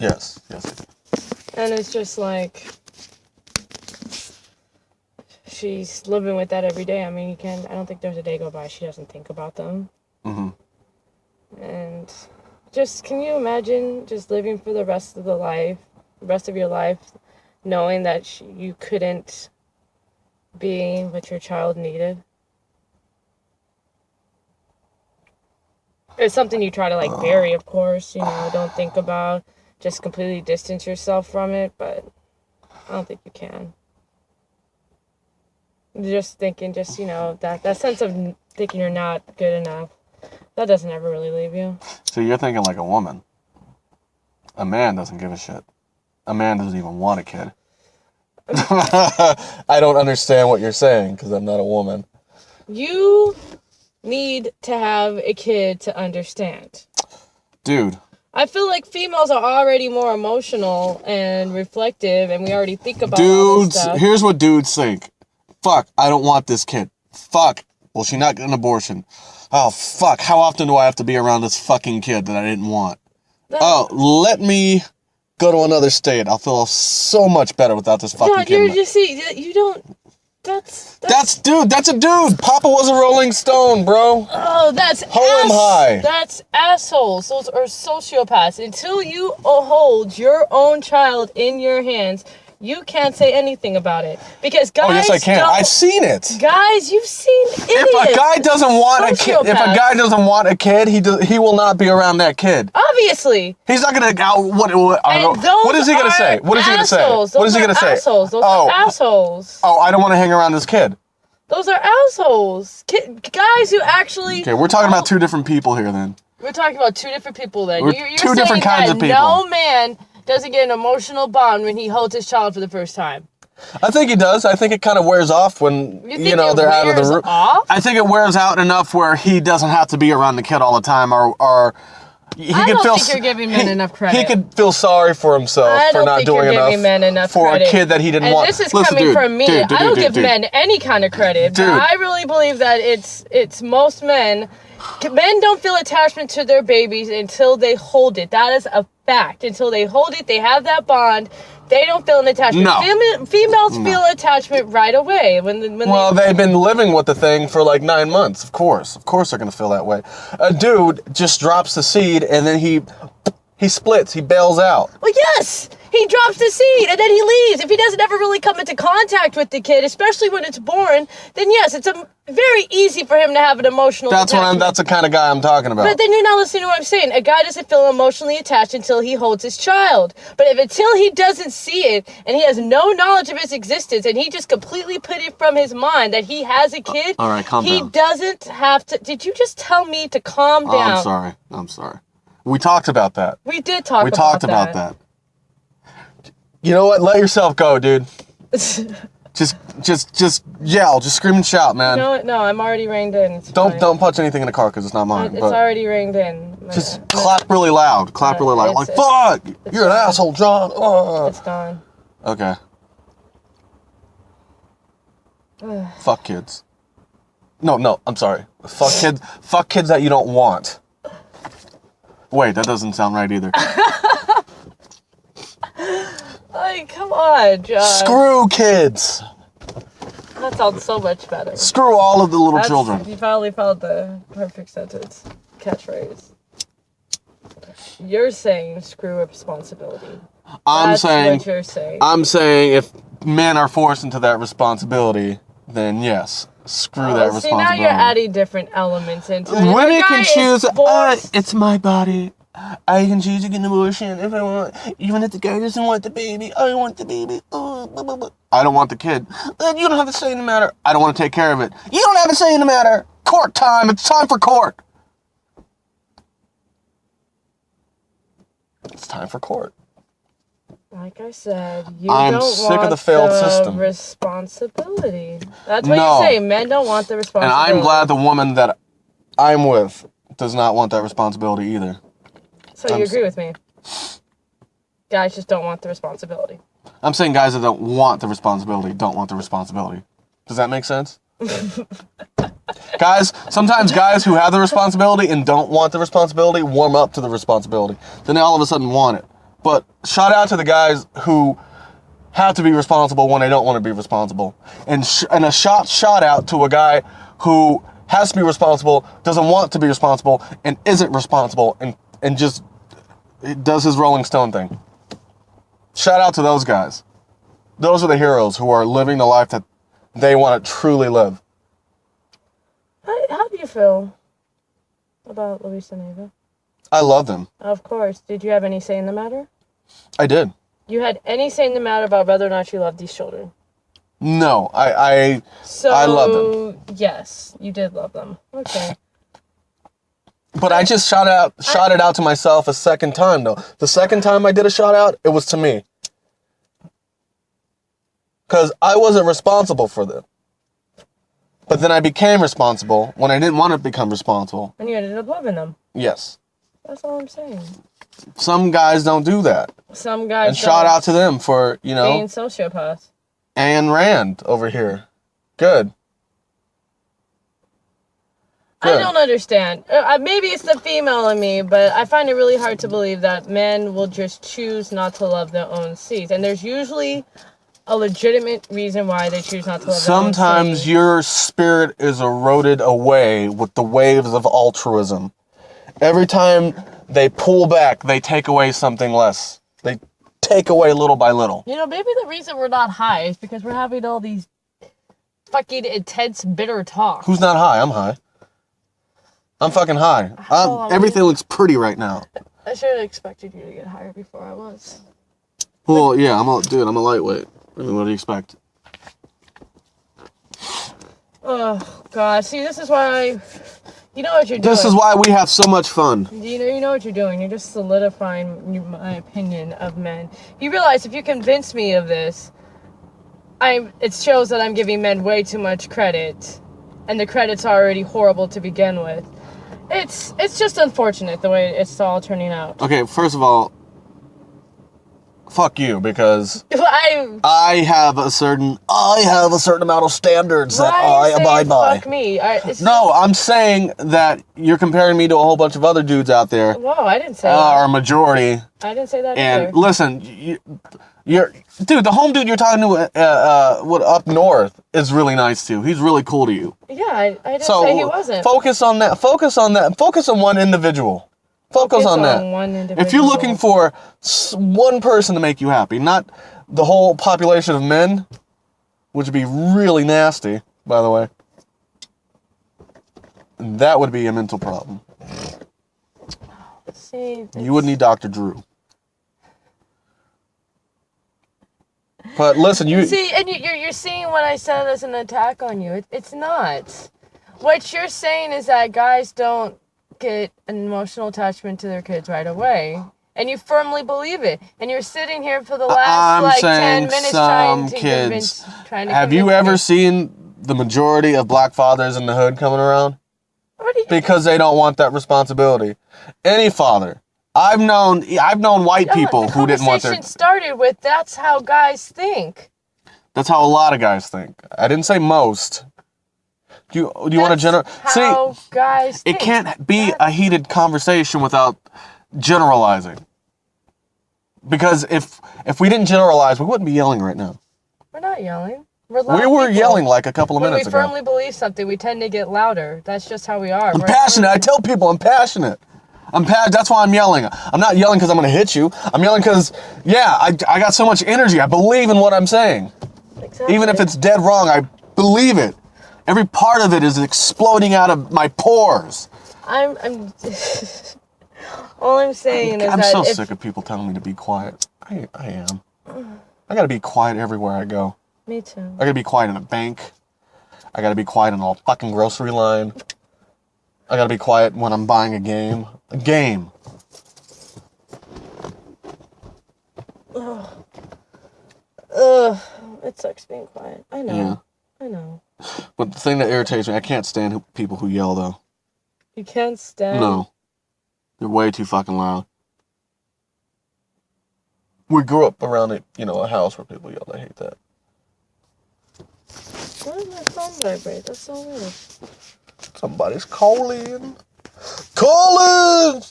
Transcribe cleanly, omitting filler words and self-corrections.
Yes, I do. And it's just like, she's living with that every day. I mean, I don't think there's a day go by she doesn't think about them. Mm-hmm. And just, can you imagine just living for the rest of your life, knowing that you couldn't be what your child needed? It's something you try to, like, bury, of course, don't think about, just completely distance yourself from it, but I don't think you can. Just thinking, that sense of thinking you're not good enough, that doesn't ever really leave you. So you're thinking like a woman. A man doesn't give a shit. A man doesn't even want a kid. I don't understand what you're saying because I'm not a woman. You need to have a kid to understand. Dude. I feel like females are already more emotional and reflective, and we already think about all this stuff. Here's what dudes think. Fuck, I don't want this kid. Fuck, will she not get an abortion? Oh, fuck, how often do I have to be around this fucking kid that I didn't want? Let me go to another state. I'll feel so much better without this fucking kid. You don't... That's a dude. Papa was a Rolling Stone, bro. Oh, that's high. That's assholes. Those are sociopaths. Until you hold your own child in your hands, you can't say anything about it. Because guys, oh yes, I can. I've seen it. Guys, you've seen idiots. If a guy doesn't want a kid, he will not be around that kid. Obviously. He's not gonna. What is he gonna say? What is he gonna say? What is he gonna say? Those are assholes. Oh, I don't want to hang around this kid. Those are assholes. Guys who actually... Okay, we're talking about two different people here then. We're talking about two different people then. You're two different kinds of people. No man doesn't get an emotional bond when he holds his child for the first time. I think he does. I think it kind of wears off when, they're out of the room. I think it wears out enough where he doesn't have to be around the kid all the time, or I don't think you're giving men enough credit. He could feel sorry for himself for not doing enough for a kid that he didn't want. This is coming from me. I don't give men any kind of credit. But I really believe that it's most men. Men don't feel attachment to their babies until they hold it. That is a fact. Until they hold it, they have that bond. They don't feel an attachment. No. Females feel attachment right away. They've been living with the thing for like 9 months. Of course they're gonna feel that way. A dude just drops the seed and then he splits. He bails out. Well, yes. He drops the seed and then he leaves. If he doesn't ever really come into contact with the kid, especially when it's born, then yes, it's very easy for him to have an emotional attachment. That's the kind of guy I'm talking about. But then you're not listening to what I'm saying. A guy doesn't feel emotionally attached until he holds his child. But until he doesn't see it and he has no knowledge of its existence and he just completely put it from his mind that he has a kid, all right, calm down. He doesn't have to... Did you just tell me to calm down? I'm sorry. We talked about that. We did talk about that. We talked about that. You know what? Let yourself go, dude. just yell. Just scream and shout, man. You know what? No, I'm already reined in. Don't punch anything in the car because it's not mine. It's already reined in. Just clap really loud. Clap really loud. Like, fuck! You're an asshole, John. It's gone. Okay. Fuck kids. No, I'm sorry. Fuck kids. Fuck kids that you don't want. Wait, that doesn't sound right either. Like, come on, John. Screw kids. That sounds so much better. Screw all of the little children. You finally found the perfect sentence. Catchphrase. You're saying screw responsibility. That's what you're saying. I'm saying if men are forced into that responsibility, then yes, screw that responsibility. See, now you're adding different elements into it. Women can choose, it's my body. I can choose to get an abortion if I want, even if the guy doesn't want the baby. I want the baby. I don't want the kid. You don't have a say in the matter. I don't want to take care of it. You don't have a say in the matter. Court time. It's time for court. It's time for court. Like I said, I'm don't sick want of the failed system. Responsibility. That's what you say. Men don't want the responsibility. And I'm glad the woman that I'm with does not want that responsibility either. So you agree with me? Guys just don't want the responsibility. I'm saying guys that don't want the responsibility don't want the responsibility. Does that make sense? Guys, sometimes guys who have the responsibility and don't want the responsibility warm up to the responsibility. Then they all of a sudden want it. But shout out to the guys who have to be responsible when they don't want to be responsible. And a shout out to a guy who has to be responsible, doesn't want to be responsible, and isn't responsible, and just does his Rolling Stone thing. Shout out to those guys. Those are the heroes who are living the life that they want to truly live. How do you feel about Luis and Ava? I love them. Of course. Did you have any say in the matter? I did. You had any say in the matter about whether or not you loved these children? No, I love them. Yes, you did love them. Okay. But I just shot it out to myself a second time, though. The second time I did a shout out, it was to me. Because I wasn't responsible for them. But then I became responsible when I didn't want to become responsible. And you ended up loving them. Yes. That's all I'm saying. Some guys don't do that. Some guys And shout out to them for, being sociopaths. Ayn Rand over here. Good. I don't understand. Maybe it's the female in me, but I find it really hard to believe that men will just choose not to love their own seeds. And there's usually a legitimate reason why they choose not to love their own seeds. Sometimes your spirit is eroded away with the waves of altruism. Every time they pull back, they take away something less. They take away little by little. You know, maybe the reason we're not high is because we're having all these fucking intense, bitter talks. Who's not high? I'm high. I'm fucking high. Everything looks pretty right now. I should have expected you to get higher before I was. Well, yeah, I'm a lightweight. I mean, what do you expect? Oh, God. See, this is why you know what you're doing. This is why we have so much fun. You know what you're doing. You're just solidifying my opinion of men. You realize if you convince me of this, it shows that I'm giving men way too much credit, and the credit's already horrible to begin with. It's just unfortunate the way it's all turning out. Okay, first of all, fuck you, because I have a certain amount of standards that I abide by. Fuck me. I'm saying that you're comparing me to a whole bunch of other dudes out there. Whoa, I didn't say that. Are a majority. I didn't say that and either. Listen, dude, the home dude you're talking to up north is really nice too. He's really cool to you. Yeah, I didn't say he wasn't. Focus on that. Focus on one individual. Focus on that. One individual. If you're looking for one person to make you happy, not the whole population of men, which would be really nasty, by the way, that would be a mental problem. See, you would need Dr. Drew. But listen, you see, and you're seeing what I said as an attack on you. It's not. What you're saying is that guys don't get an emotional attachment to their kids right away, and you firmly believe it. And you're sitting here for the last 10 minutes trying to convince. Have you ever seen the majority of black fathers in the hood coming around? Because they don't want that responsibility. Any father. I've known white people who didn't want their... The conversation started with, that's how guys think. That's how a lot of guys think. I didn't say most. Do you want to general? How guys think. It can't be a heated conversation without generalizing. Because if we didn't generalize, we wouldn't be yelling right now. We're not yelling. We were yelling like a couple of minutes ago. When we firmly believe something, we tend to get louder. That's just how we are. I'm passionate. I tell people I'm passionate. That's why I'm yelling. I'm not yelling because I'm going to hit you. I'm yelling because, I got so much energy. I believe in what I'm saying. Exactly. Even if it's dead wrong, I believe it. Every part of it is exploding out of my pores. All I'm saying is that I'm so sick of people telling me to be quiet. I am. I got to be quiet everywhere I go. Me too. I got to be quiet in a bank. I got to be quiet in a fucking grocery line. I got to be quiet when I'm buying a game. A game. It sucks being quiet. I know. Yeah. I know. But the thing that irritates me, I can't stand people who yell, though. You can't stand? No. They're way too fucking loud. We grew up around a house where people yelled. I hate that. Why did my phone vibrate? That's so weird. Somebody's calling. Calling!